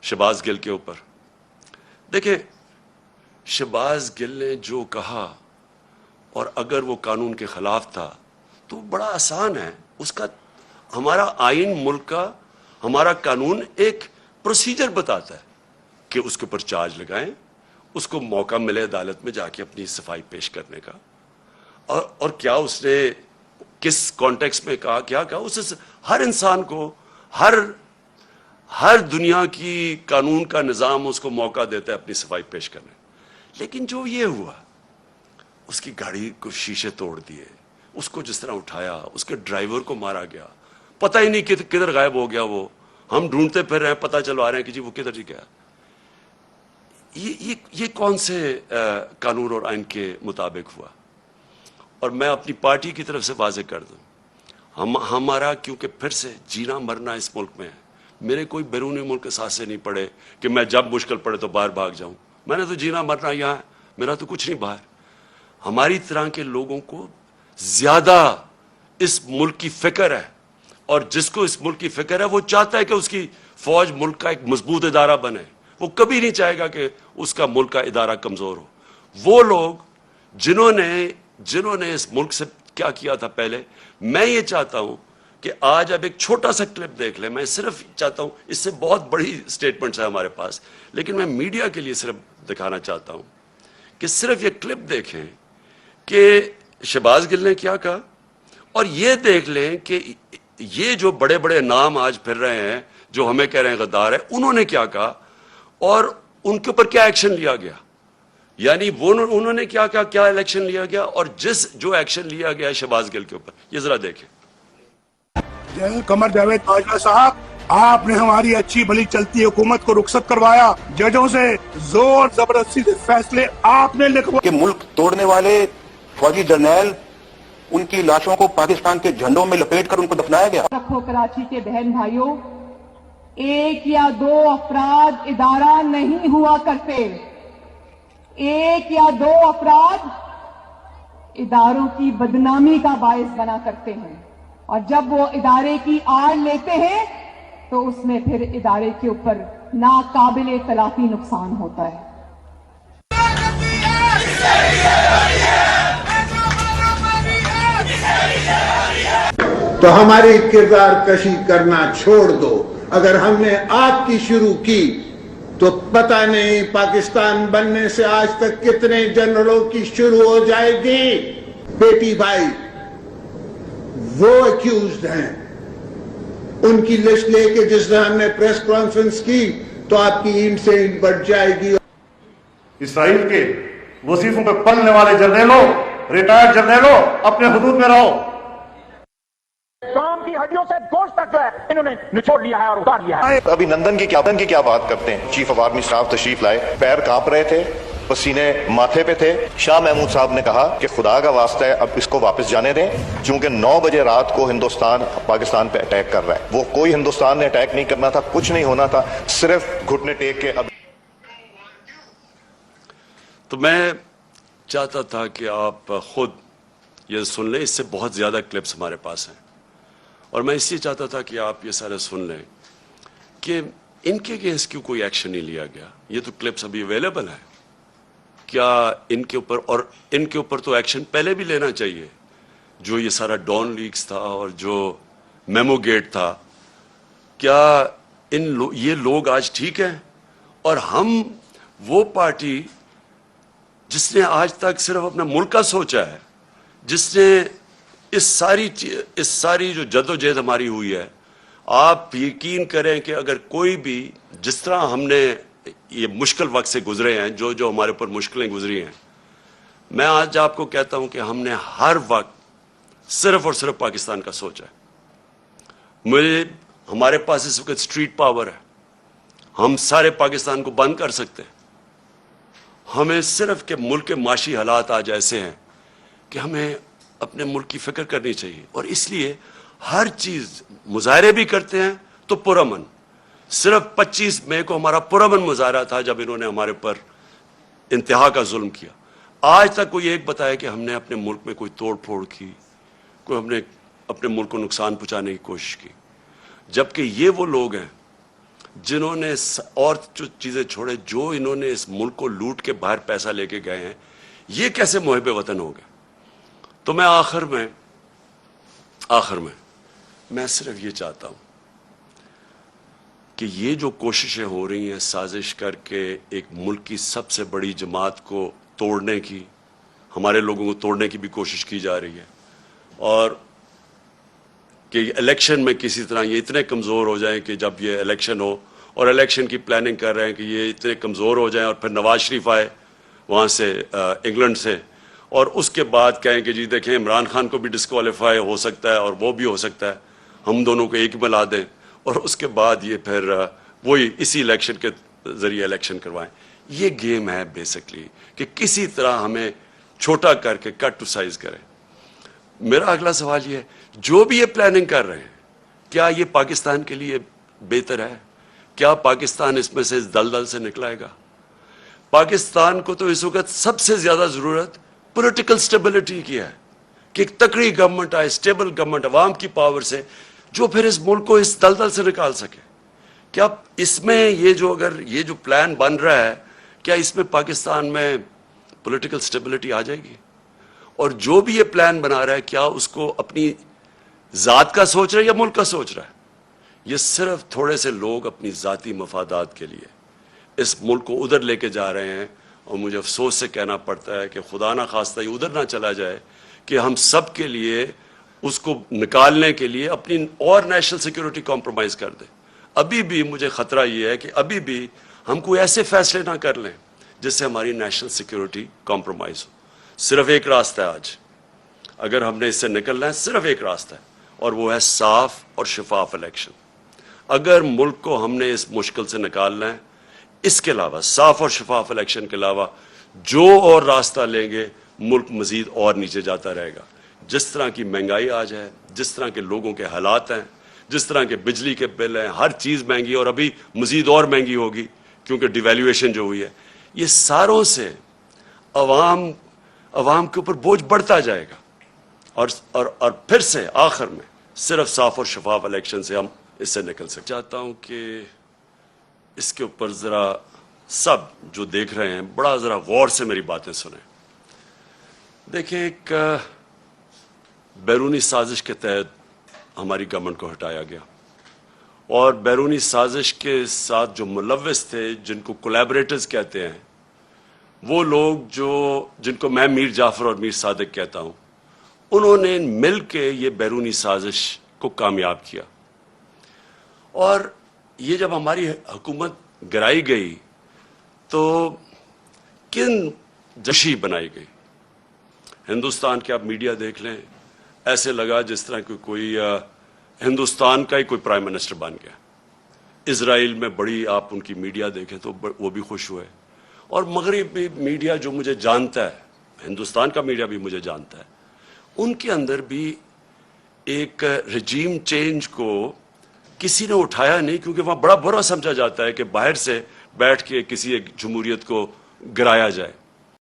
शहबाज गिल के ऊपर। देखिए, शहबाज गिल ने जो कहा और अगर वो कानून के खिलाफ था तो बड़ा आसान है उसका। हमारा आइन, मुल्क का हमारा कानून एक प्रोसीजर बताता है कि उसके ऊपर चार्ज लगाएं, उसको मौका मिले अदालत में जाके अपनी सफाई पेश करने का। और क्या उसने किस कॉन्टेक्स्ट में कहा, क्या कहा, उसे हर इंसान को, हर दुनिया की कानून का निज़ाम उसको मौका देता है अपनी सफाई पेश करने। लेकिन जो ये हुआ, उसकी गाड़ी को शीशे तोड़ दिए, उसको जिस तरह उठाया, उसके ड्राइवर को मारा गया, पता ही नहीं किधर गायब हो गया वो। हम ढूंढते फिर रहे हैं, पता चलवा रहे हैं कि जी वो किधर जी गया। ये कौन से कानून और आइन के मुताबिक हुआ? और मैं अपनी पार्टी की तरफ से वाजे कर दूं, हमारा क्योंकि फिर से जीना मरना इस मुल्क में है। मेरे कोई बैरूनी मुल्क के साथ से नहीं पड़े कि मैं जब मुश्किल पड़े तो बाहर भाग जाऊं। मैंने तो जीना मरना यहाँ है, मेरा तो कुछ नहीं बाहर। हमारी तरह के लोगों को ज्यादा इस मुल्क की फिक्र है, और जिसको इस मुल्क की फिक्र है वो चाहता है कि उसकी फौज मुल्क का एक मजबूत इदारा बने। वो कभी नहीं चाहेगा कि उसका मुल्क का इदारा कमजोर हो। वो लोग जिन्होंने इस मुल्क से क्या किया था पहले, मैं ये चाहता हूं कि आज अब एक छोटा सा क्लिप देख ले। मैं सिर्फ चाहता हूं, इससे बहुत बड़ी स्टेटमेंट्स है हमारे पास, लेकिन मैं मीडिया के लिए सिर्फ दिखाना चाहता हूं कि सिर्फ ये क्लिप देखें कि शहबाज गिल ने क्या कहा, और ये देख लें कि ये जो बड़े बड़े नाम आज फिर रहे हैं जो हमें कह रहे हैं गद्दार है, उन्होंने क्या कहा और उनके ऊपर क्या एक्शन लिया गया। यानी वो उन्होंने क्या कहा, क्या एक्शन लिया गया, और जो एक्शन लिया गया है शहबाज गिल के ऊपर, ये जरा देखें। कमर जावेद बाजवा साहब, आपने हमारी अच्छी भली चलती हुकूमत को रुखसत करवाया। जजों से जोर जबरदस्ती से फैसले आपने लिखवा कि मुल्क तोड़ने वाले फौजी जर्नैल, उनकी लाशों को पाकिस्तान के झंडों में लपेटकर उनको दफनाया गया। रखो कराची के बहन भाइयों, एक या दो अफराद इदारा नहीं हुआ करते। एक या दो अफराद इदारों की बदनामी का बायस बना करते हैं, और जब वो इदारे की आड़ लेते हैं तो उसमें फिर इदारे के ऊपर नाकाबिले तलाफी नुकसान होता है। तो हमारी किरदार कशी करना छोड़ दो। अगर हमने आपकी शुरू की तो पता नहीं पाकिस्तान बनने से आज तक कितने जनरलों की शुरू हो जाएगी। बेटी भाई वो अक्यूज्ड हैं, उनकी लिस्ट लेके जिस तरह हमने प्रेस कॉन्फ्रेंस की तो आपकी ईंट से ईंट बढ़ जाएगी। इसराइल के वजीफों पे पलने वाले जर्नैलों, रिटायर्ड जर्नैलों, अपने हुदूद में रहो। काम की हड्डियों से गोश्त तक जो है इन्होंने निचोड़ लिया है और उतार लिया है। अभिनंदन की क्या बात करते हैं। चीफ ऑफ आर्मी स्टाफ तशरीफ लाए, पैर कांप रहे थे, पसीने माथे पे थे। शाह महमूद साहब ने कहा कि खुदा का वास्ता है अब इसको वापस जाने दें, क्योंकि 9 बजे रात को हिंदुस्तान पाकिस्तान पे अटैक कर रहा है। वो कोई हिंदुस्तान ने अटैक नहीं करना था, कुछ नहीं होना था, सिर्फ घुटने टेक के। अब तो मैं चाहता था कि आप खुद ये सुन लें, इससे बहुत ज्यादा क्लिप्स हमारे पास हैं, और मैं इसलिए चाहता था कि आप ये सारे सुन लें कि इनके अगेंस्ट क्यों कोई एक्शन नहीं लिया गया। ये तो क्लिप्स अभी अवेलेबल है। क्या इनके ऊपर, और इनके ऊपर तो एक्शन पहले भी लेना चाहिए। जो ये सारा डॉन लीक्स था और जो मेमो गेट था, क्या ये लोग आज ठीक हैं? और हम वो पार्टी जिसने आज तक सिर्फ अपना मुल्क का सोचा है, जिसने इस सारी जो जद्दोजहद हमारी हुई है, आप यकीन करें कि अगर कोई भी, जिस तरह हमने ये मुश्किल वक्त से गुजरे हैं, जो हमारे ऊपर मुश्किलें गुजरी हैं, मैं आज आपको कहता हूं कि हमने हर वक्त सिर्फ और सिर्फ पाकिस्तान का सोचा है। हमारे पास इस वक्त स्ट्रीट पावर है, हम सारे पाकिस्तान को बंद कर सकते हैं। हमें सिर्फ के मुल्क के माशी हालात आज ऐसे हैं कि हमें अपने मुल्क की फिक्र करनी चाहिए, और इसलिए हर चीज, मुजाहरे भी करते हैं तो पुरअमन। सिर्फ 25 मई को हमारा पुरअमन मुजाहरा था जब इन्होंने हमारे पर इंतहा का जुल्म किया। आज तक कोई एक बताया कि हमने अपने मुल्क में कोई तोड़ फोड़ की, कोई हमने अपने मुल्क को नुकसान पहुंचाने की कोशिश की। जबकि ये वो लोग हैं جنہوں نے اور جو چیزیں چھوڑے، جو انہوں نے اس ملک کو لوٹ کے باہر پیسہ لے کے گئے ہیں، یہ کیسے محب وطن ہو گئے؟ تو میں آخر میں میں صرف یہ چاہتا ہوں کہ یہ جو کوششیں ہو رہی ہیں سازش کر کے ایک ملک کی سب سے بڑی جماعت کو توڑنے کی، ہمارے لوگوں کو توڑنے کی بھی کوشش کی جا رہی ہے، اور کہ الیکشن میں کسی طرح یہ اتنے کمزور ہو جائیں کہ جب یہ الیکشن ہو، اور الیکشن کی پلاننگ کر رہے ہیں کہ یہ اتنے کمزور ہو جائیں اور پھر نواز شریف آئے وہاں سے انگلینڈ سے، اور اس کے بعد کہیں کہ جی دیکھیں عمران خان کو بھی ڈسکوالیفائی ہو سکتا ہے اور وہ بھی ہو سکتا ہے، ہم دونوں کو ایک ملا دیں، اور اس کے بعد یہ پھر وہی اسی الیکشن کے ذریعے الیکشن کروائیں۔ یہ گیم ہے بیسکلی کہ کسی طرح ہمیں چھوٹا کر کے کٹ ٹو سائز کریں۔ میرا اگلا سوال یہ ہے، جو بھی یہ پلاننگ کر رہے ہیں، کیا یہ پاکستان کے لیے بہتر ہے؟ کیا پاکستان اس میں سے اس دلدل سے نکلائے گا؟ پاکستان کو تو اس وقت سب سے زیادہ ضرورت پولیٹیکل سٹیبلٹی کی ہے، کہ ایک تکڑی گورنمنٹ آئے، سٹیبل گورنمنٹ عوام کی پاور سے، جو پھر اس ملک کو اس دلدل سے نکال سکے۔ کیا اس میں یہ جو پلان بن رہا ہے، کیا اس میں پاکستان میں پولیٹیکل سٹیبلٹی آ جائے گی؟ اور جو بھی یہ پلان بنا رہا ہے، کیا اس کو اپنی ذات کا سوچ رہا ہے یا ملک کا سوچ رہا ہے؟ یہ صرف تھوڑے سے لوگ اپنی ذاتی مفادات کے لیے اس ملک کو ادھر لے کے جا رہے ہیں، اور مجھے افسوس سے کہنا پڑتا ہے کہ خدا نہ خواستہ یہ ادھر نہ چلا جائے کہ ہم سب کے لیے اس کو نکالنے کے لیے اپنی اور نیشنل سیکیورٹی کمپرومائز کر دیں۔ ابھی بھی مجھے خطرہ یہ ہے کہ ابھی بھی ہم کوئی ایسے فیصلے نہ کر لیں جس سے ہماری نیشنل سیکیورٹی کمپرومائز ہو۔ صرف ایک راستہ ہے آج، اگر ہم نے اس سے نکلنا ہے، صرف ایک راستہ ہے، اور وہ ہے صاف اور شفاف الیکشن۔ اگر ملک کو ہم نے اس مشکل سے نکالنا ہے، اس کے علاوہ صاف اور شفاف الیکشن کے علاوہ جو اور راستہ لیں گے، ملک مزید اور نیچے جاتا رہے گا۔ جس طرح کی مہنگائی آج ہے، جس طرح کے لوگوں کے حالات ہیں، جس طرح کے بجلی کے بل ہیں، ہر چیز مہنگی، اور ابھی مزید اور مہنگی ہوگی کیونکہ ڈیویلیویشن جو ہوئی ہے، یہ ساروں سے عوام کے اوپر بوجھ بڑھتا جائے گا، اور پھر سے آخر میں صرف صاف اور شفاف الیکشن سے ہم اس سے نکل سکتے۔ چاہتا ہوں کہ اس کے اوپر ذرا سب جو دیکھ رہے ہیں بڑا ذرا غور سے میری باتیں سنیں۔ دیکھیں، ایک بیرونی سازش کے تحت ہماری گورنمنٹ کو ہٹایا گیا، اور بیرونی سازش کے ساتھ جو ملوث تھے، جن کو کولیبریٹرز کہتے ہیں، وہ لوگ جن کو میں میر جعفر اور میر صادق کہتا ہوں، انہوں نے مل کے یہ بیرونی سازش کو کامیاب کیا۔ اور یہ جب ہماری حکومت گرائی گئی تو کن جشی بنائی گئی؟ ہندوستان کے آپ میڈیا دیکھ لیں، ایسے لگا جس طرح کہ کوئی ہندوستان کا ہی کوئی پرائم منسٹر بن گیا۔ اسرائیل میں بڑی آپ ان کی میڈیا دیکھیں تو وہ بھی خوش ہوئے، اور مغربی میڈیا جو مجھے جانتا ہے، ہندوستان کا میڈیا بھی مجھے جانتا ہے، ان کے اندر بھی ایک رجیم چینج کو کسی نے اٹھایا نہیں، کیونکہ وہاں بڑا برا سمجھا جاتا ہے کہ باہر سے بیٹھ کے کسی ایک جمہوریت کو گرایا جائے۔